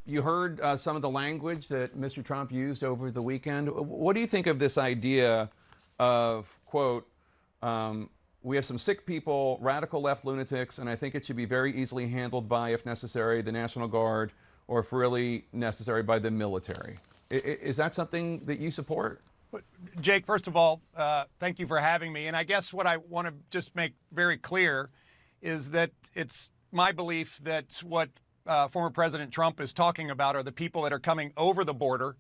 You heard some of the language that Mr. Trump used over the weekend. What do you think of this idea of, quote, we have some sick people, radical left lunatics, and I think it should be very easily handled by, if necessary, the National Guard, or if really necessary, by the military. Is that something that you support? Jake, first of all, thank you for having me. And I guess what I want to just make very clear is that it's my belief that what former President Trump is talking about are the people that are coming over the border,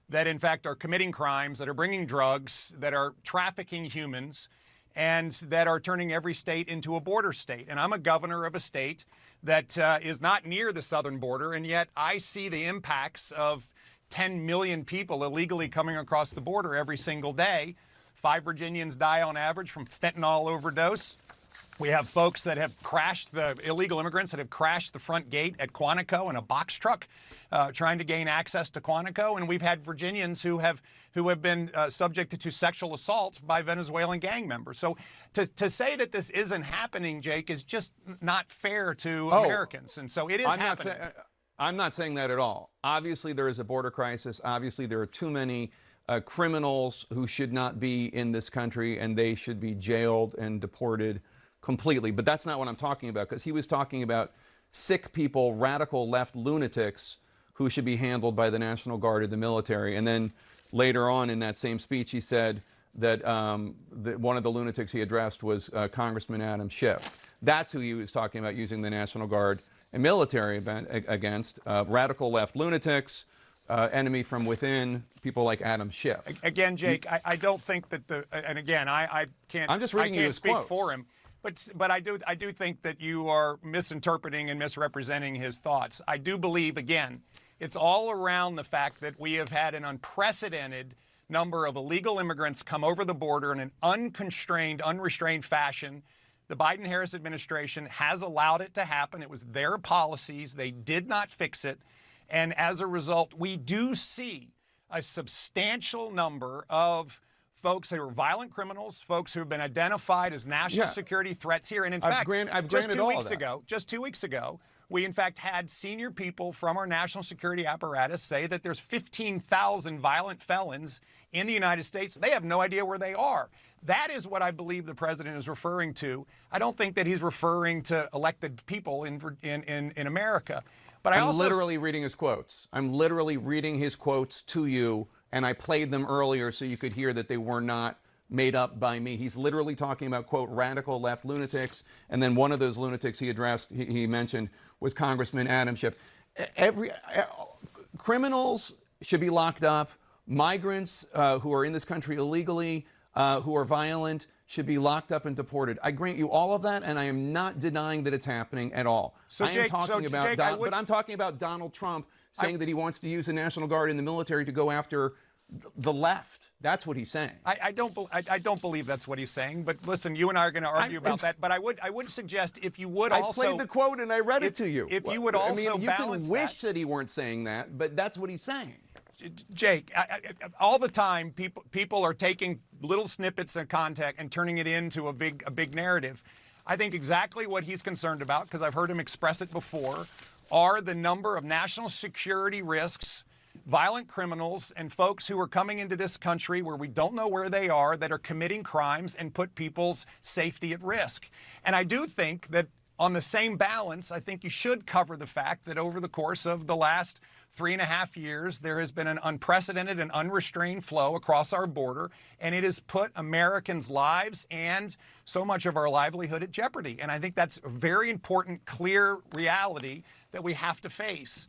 that in fact are committing crimes, that are bringing drugs, that are trafficking humans, and that are turning every state into a border state. And I'm a governor of a state that is not near the southern border, and yet I see the impacts of 10 million people illegally coming across the border every single day. 5 Virginians die on average from fentanyl overdose. We have folks that have crashed, the illegal immigrants that have crashed the front gate at Quantico in a box truck, trying to gain access to Quantico. And we've had Virginians who have been subjected to sexual assaults by Venezuelan gang members. So to say that this isn't happening, Jake, is just not fair to Americans. And so it is happening. I'm not saying that at all. Obviously, there is a border crisis. Obviously, there are too many criminals who should not be in this country, and they should be jailed and deported completely. But that's not what I'm talking about, because he was talking about sick people, radical left lunatics who should be handled by the National Guard or the military. And then later on in that same speech, he said that one of the lunatics he addressed was Congressman Adam Schiff. That's who he was talking about using the National Guard and military against, radical left lunatics, enemy from within, people like Adam Schiff. Again, Jake, I don't think that and again, I can't, I'm just reading you his speak quotes for him. But I do think that you are misinterpreting and misrepresenting his thoughts. I do believe, again, it's all around the fact that we have had an unprecedented number of illegal immigrants come over the border in an unconstrained, unrestrained fashion. The Biden-Harris administration has allowed it to happen. It was their policies. They did not fix it. And as a result, we do see a substantial number of folks who are violent criminals, folks who have been identified as national security threats here. And in fact, just 2 weeks ago, we in fact had senior people from our national security apparatus say that there's 15,000 violent felons in the United States. They have no idea where they are. That is what I believe the president is referring to. I don't think that he's referring to elected people in America. But I'm literally reading his quotes. I'm literally reading his quotes to you, and I played them earlier so you could hear that they were not made up by me. He's literally talking about, quote, radical left lunatics, and then one of those lunatics he mentioned was Congressman Adam Schiff. Criminals should be locked up. Migrants who are in this country illegally, who are violent, should be locked up and deported. I grant you all of that, and I am not denying that it's happening at all. So, but I'm talking about Donald Trump saying that he wants to use the National Guard and the military to go after the left. That's what he's saying. I don't believe that's what he's saying. But listen, you and I are going to argue about that. But I would suggest if you would also. I played the quote and I read it to you. If you would also you balance can wish that he weren't saying that, but that's what he's saying. Jake, all the time, people are taking little snippets of content and turning it into a big narrative. I think exactly what he's concerned about, because I've heard him express it before, are the number of national security risks, violent criminals, and folks who are coming into this country where we don't know where they are, that are committing crimes and put people's safety at risk. And I do think that on the same balance, I think you should cover the fact that over the course of the last 3.5 years, there has been an unprecedented and unrestrained flow across our border, and it has put Americans' lives and so much of our livelihood at jeopardy. And I think that's a very important, clear reality that we have to face.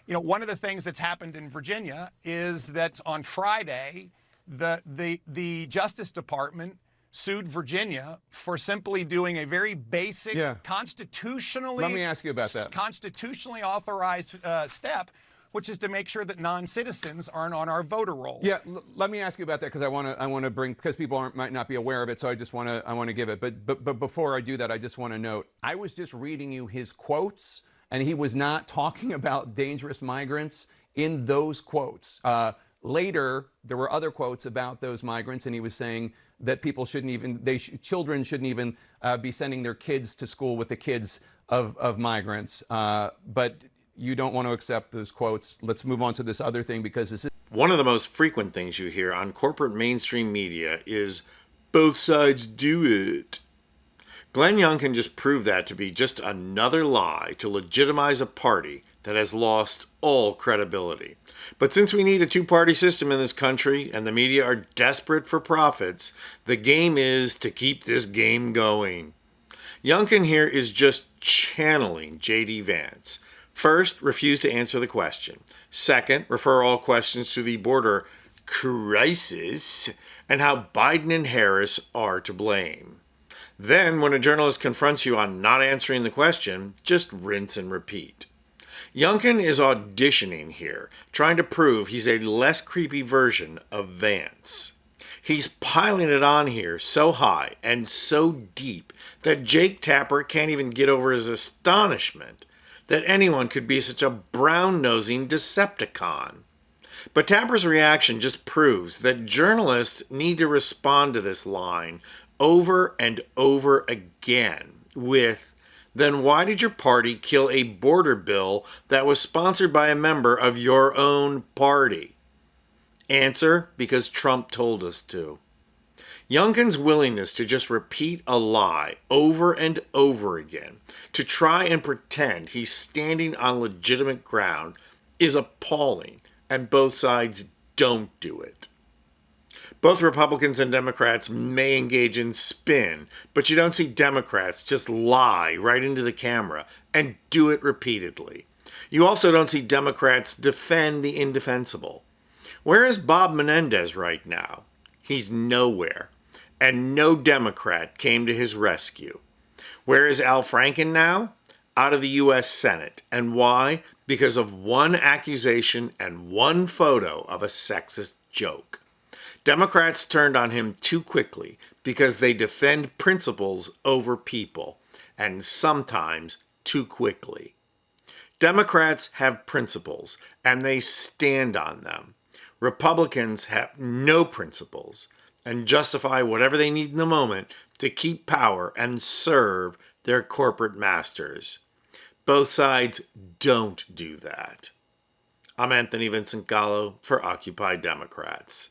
You know, one of the things that's happened in Virginia is that on Friday, the Justice Department sued Virginia for simply doing a very basic constitutionally. Let me ask you about that. Constitutionally authorized step, which is to make sure that non-citizens aren't on our voter roll. Yeah, let me ask you about that, because I want to bring, because people might not be aware of it, so I want to give it. But before I do that, I just want to note, I was just reading you his quotes, and he was not talking about dangerous migrants in those quotes. Later, there were other quotes about those migrants, and he was saying that people shouldn't even, children shouldn't even be sending their kids to school with the kids of migrants. But you don't want to accept those quotes. Let's move on to this other thing because this is One of the most frequent things you hear on corporate mainstream media is, both sides do it. Glenn Youngkin just proved that to be just another lie to legitimize a party that has lost all credibility. But since we need a two-party system in this country and the media are desperate for profits, the game is to keep this game going. Youngkin here is just channeling J.D. Vance. First, refuse to answer the question. Second, refer all questions to the border crisis and how Biden and Harris are to blame. Then, when a journalist confronts you on not answering the question, just rinse and repeat. Youngkin is auditioning here, trying to prove he's a less creepy version of Vance. He's piling it on here so high and so deep that Jake Tapper can't even get over his astonishment that anyone could be such a brown-nosing Decepticon. But Tapper's reaction just proves that journalists need to respond to this line over and over again with, then why did your party kill a border bill that was sponsored by a member of your own party? Answer, because Trump told us to. Youngkin's willingness to just repeat a lie over and over again, to try and pretend he's standing on legitimate ground, is appalling, and both sides don't do it. Both Republicans and Democrats may engage in spin, but you don't see Democrats just lie right into the camera and do it repeatedly. You also don't see Democrats defend the indefensible. Where is Bob Menendez right now? He's nowhere, and no Democrat came to his rescue. Where is Al Franken now? Out of the U.S. Senate. And why? Because of one accusation and one photo of a sexist joke. Democrats turned on him too quickly because they defend principles over people, and sometimes too quickly. Democrats have principles, and they stand on them. Republicans have no principles and justify whatever they need in the moment to keep power and serve their corporate masters. Both sides don't do that. I'm Anthony Vincent Gallo for Occupy Democrats.